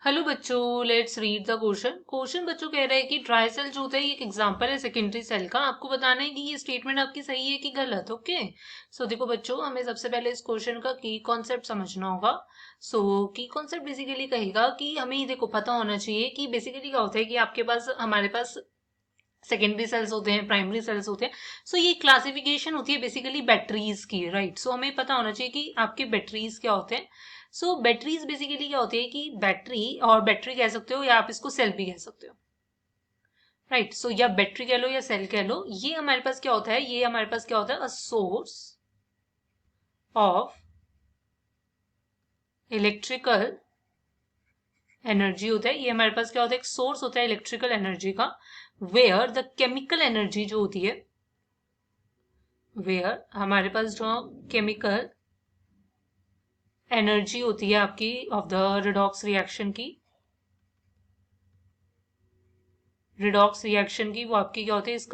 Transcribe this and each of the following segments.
Hello बच्चों, let's read the question. Question बच्चों कह रहे हैं कि ड्राई सेल जो होता है ये एक एग्जांपल है सेकेंडरी सेल का। आपको बताना है कि ये स्टेटमेंट आपकी सही है कि गलत। ओके, सो देखो बच्चों, हमें सबसे पहले इस क्वेश्चन का की कॉन्सेप्ट समझना होगा। सो की कॉन्सेप्ट बेसिकली कहेगा कि हमें ये देखो पता होना चाहिए कि बेसिकली क्या होता है कि आपके पास हमारे पास सेकेंडरी सेल्स होते हैं, प्राइमरी सेल्स होते हैं। सो ये क्लासिफिकेशन होती है बेसिकली बैटरीज की, राइट। सो हमें पता होना चाहिए कि आपके बैटरीज क्या होते हैं। सो बैटरीज बेसिकली क्या होती है कि बैटरी, और बैटरी कह सकते हो या आप इसको सेल भी कह सकते हो, राइट। सो या बैटरी कह लो या सेल कह लो, ये हमारे पास क्या होता है, ये हमारे पास क्या होता है, a source of electrical energy होता है। ये हमारे पास क्या होता है, एक सोर्स होता है इलेक्ट्रिकल एनर्जी का, वेयर द केमिकल एनर्जी जो होती है, वेयर हमारे पास जो केमिकल एनर्जी होती है आपकी ऑफ द रिडॉक्स रिएक्शन की, रिडॉक्स रिएक्शन की वो आपकी क्या होती है, is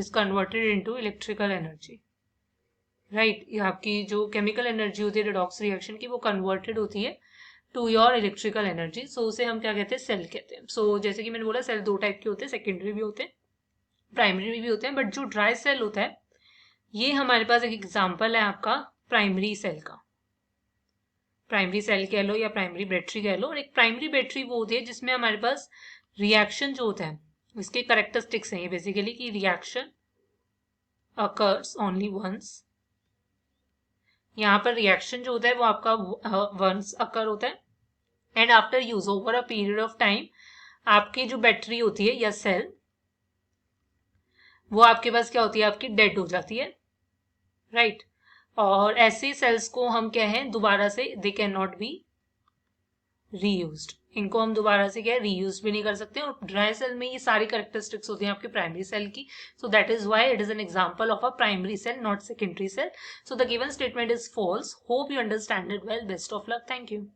converted into electrical energy, right. ये आपकी जो केमिकल एनर्जी होती है रिडॉक्स रिएक्शन की वो कन्वर्टेड होती है टू योर इलेक्ट्रिकल एनर्जी। सो उसे हम क्या कहते हैं, सेल कहते हैं। सो जैसे कि मैंने बोला सेल दो टाइप के होते हैं, सेकेंडरी भी होते हैं, प्राइमरी भी होते हैं। बट जो ड्राई सेल होता है ये हमारे पास एक एग्जाम्पल है आपका प्राइमरी सेल का। प्राइमरी सेल कह लो या प्राइमरी बैटरी कह लो। और एक प्राइमरी बैटरी वो होती है जिसमें हमारे पास रिएक्शन जो होता है, इसके करेक्टरिस्टिक्स हैं ये बेसिकली कि रिएक्शन अकर्स ओनली वंस। यहाँ पर रिएक्शन जो होता है वो आपका वंस अकर होता है, and after use over a period of time आपकी जो बैटरी होती है या सेल वो आपके पास क्या होती है, आपकी डेड हो जाती है, राइट। और ऐसे सेल्स को हम क्या है, दोबारा से they can not be reused. इनको हम दोबारा से क्या है, रीयूज भी नहीं कर सकते। और ड्राई सेल में ये सारी कैरेक्टरिस्टिक्स होती हैं आपके प्राइमरी सेल की। So that is why it is an example of a primary cell, not secondary cell. So the given statement is false. Hope you understand it well. Best of luck. Thank you.